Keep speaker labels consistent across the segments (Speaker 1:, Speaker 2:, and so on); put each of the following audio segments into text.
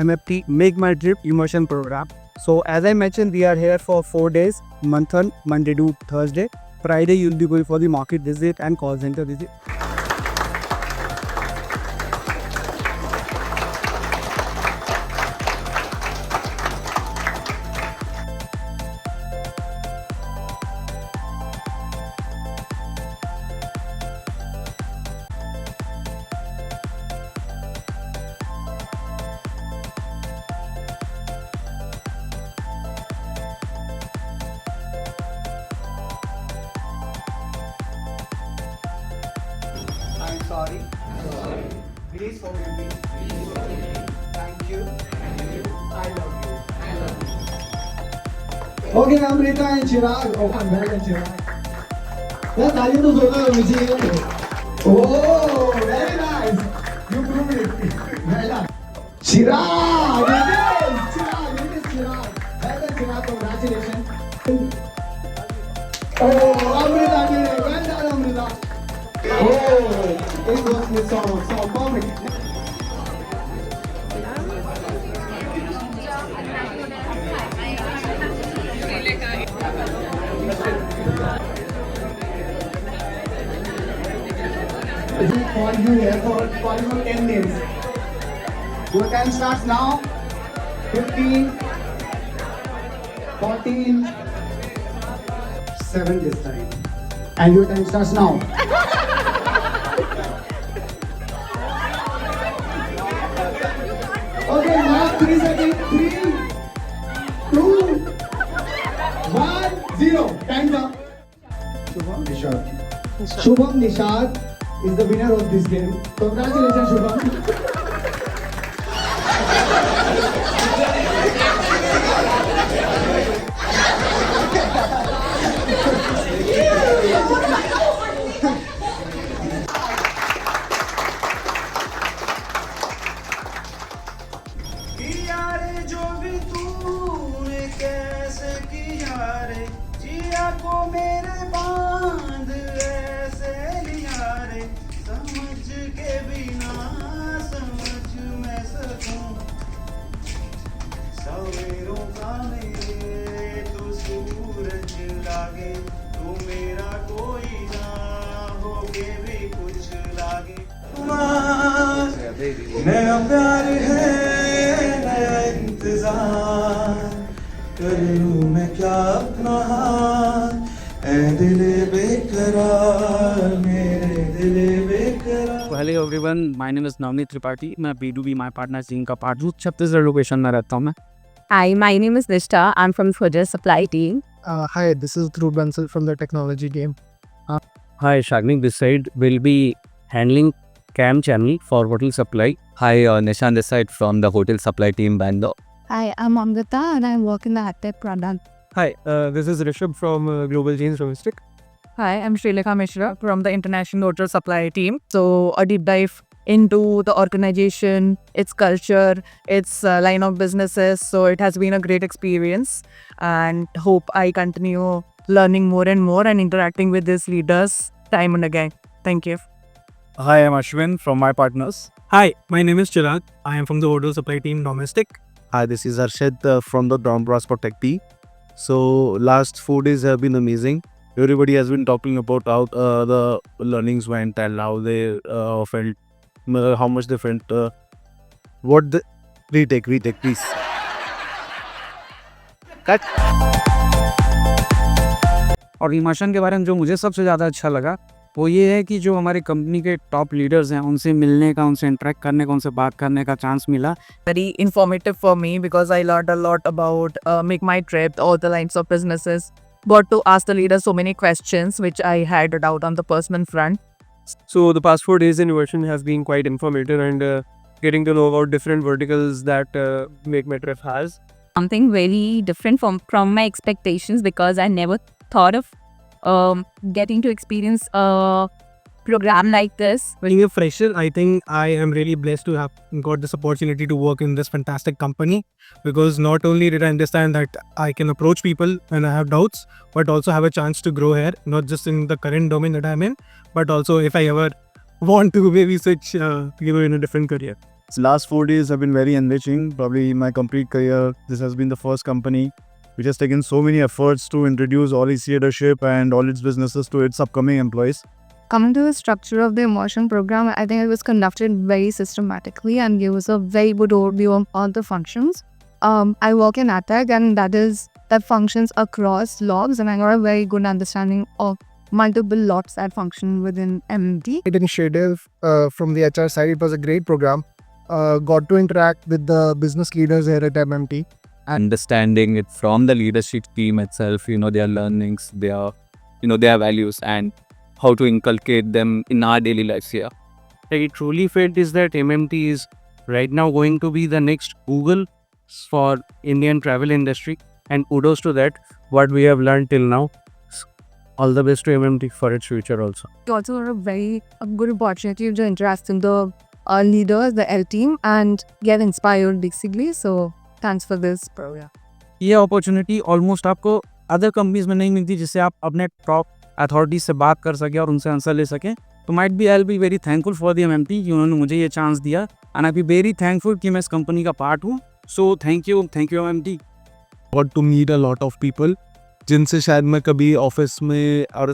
Speaker 1: MFT Make My Trip Immersion Program. So as I mentioned, we are here for 4 days, month on Monday to Thursday. Friday you'll be going for the market visit and call center visit. I'm sorry. Please forgive me. Thank you. I love you.
Speaker 2: Okay, Amrita and Chirag. Oh, I'm well and Chirag. That's how you do Oh, very nice. You proved it. Well done. Chirag! It is Chirag. Well done, Chirag. Congratulations. Oh, Amrita did it. Well done, Amrita. Oh, it was Miss Song. So perfect. We call you here for 10 days. Your time starts now. 15, 14, 7 this time. And your time starts now. Okay, now 3 seconds. 3, 2, 1, 0. Time's up. Shubham Nishad. Shubham Nishad is the winner of this game. Congratulations, Shubham.
Speaker 1: किया रे जो भी तूने कैसे किया रे, जिया को मेरे बांध ऐसे लिया रे, समझ के बिना समझ मैं सकूं, सवेरों का मेरे तू सूरज लागे, तू मेरा कोई ना होके भी कुछ लागे, नया प्यार है नया इंतजार, कर लूं मैं क्या अपना हाथ, ऐ दिले बेकरार मेरे दिले बेकरार. Hello everyone, my name is Navneet Tripathi. मैं B2B My Partner Scene का पार्ट हूँ. छत्तीसगढ़ लोकेशन में रहता हूँ मैं.
Speaker 3: Hi, my name is Nishta. I'm from Swajaya Supply Team.
Speaker 4: Hi, this is Dhruv Bansal from the technology team.
Speaker 5: Hi, Shagnik this side will be handling CAM channel for hotel supply.
Speaker 6: Hi, Nishan this side from the hotel supply team Bangalore.
Speaker 7: Hi, I'm Amrita and I work in the AdTech product.
Speaker 4: Hi, this is Rishabh from Global Jeans Domestic.
Speaker 8: Hi, I'm Srilekha Mishra from the International Hotel Supply Team. So, a deep dive into the organization, its culture, its line of businesses. So, it has been a great experience and hope I continue learning more and more and interacting with these leaders time and again. Thank you.
Speaker 9: Hi, I'm Ashwin from My Partners.
Speaker 4: Hi, my name is Chirag. I am from the hotel supply team Domestic.
Speaker 10: Hi, this is Arshad from the Ground Transport Tech team. So last 4 days have been amazing. Everybody has been talking about how the learnings went and how they felt, how much they felt. What the retake, please. Cut.
Speaker 1: और immersion के बारे में जो मुझे सबसे ज़्यादा अच्छा लगा वो ये है कि जो हमारे कंपनी के टॉप लीडर्स हैं उनसे मिलने का, उनसे इंटरेक्ट करने का, उनसे बात करने का चांस मिला.
Speaker 8: Very informative for me because I learned a lot about Make My Trip, all the lines of businesses. Got to ask the leaders so many questions which I had a doubt on the personal front.
Speaker 4: So the past 4 days in immersion has been quite informative and getting to know about different verticals that Make My Trip has.
Speaker 3: Something very different from my expectations because I never thought of getting to experience a program like this.
Speaker 4: Being a fresher, I think I am really blessed to have got this opportunity to work in this fantastic company because not only did I understand that I can approach people when I have doubts, but also have a chance to grow here, not just in the current domain that I'm in, but also if I ever want to maybe switch, in a different career.
Speaker 9: Last 4 days have been very enriching. Probably in my complete career, this has been the first company which has taken so many efforts to introduce all its leadership and all its businesses to its upcoming employees.
Speaker 7: Coming to the structure of the immersion program, I think it was conducted very systematically and gave us a very good overview of all the functions. I work in ATAG, and that functions across logs, and I got a very good understanding of multiple lots that function within MMT.
Speaker 2: Initiative from the HR side. It was a great program. Got to interact with the business leaders here at MMT.
Speaker 6: Understanding it from the leadership team itself, their learnings, their values, and how to inculcate them in our daily lives here.
Speaker 5: I truly felt is that MMT is right now going to be the next Google for Indian travel industry, and kudos to that, what we have learned till now. All the best to MMT for its future also.
Speaker 7: We also got a good opportunity to interact with the leaders, the L team, and get inspired basically. So thanks for this program.
Speaker 11: ये opportunity almost आपको other companies में नहीं मिलती, जिससे आप अपने top authorities से बात कर सकें और उनसे आंसर ले सकें. तो I be very thankful for the MMT कि उन्होंने मुझे ये चांस दिया, and I be very thankful कि मैं इस कंपनी का पार्ट हूँ. So thank you MMT.
Speaker 10: Got to meet a lot of people जिनसे शायद मैं कभी ऑफिस में और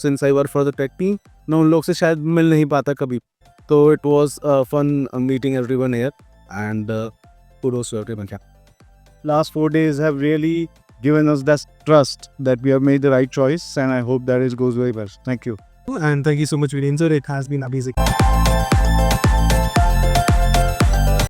Speaker 10: since I work for the tech team, मैं उन लोग से शायद मिल नहीं पाता कभी. तो it was fun meeting everyone here, and kudos to everyone.
Speaker 9: Last 4 days have really given us that trust that we have made the right choice, and I hope that it goes very well. Thank you.
Speaker 4: And thank you so much, Viren sir. It has been amazing.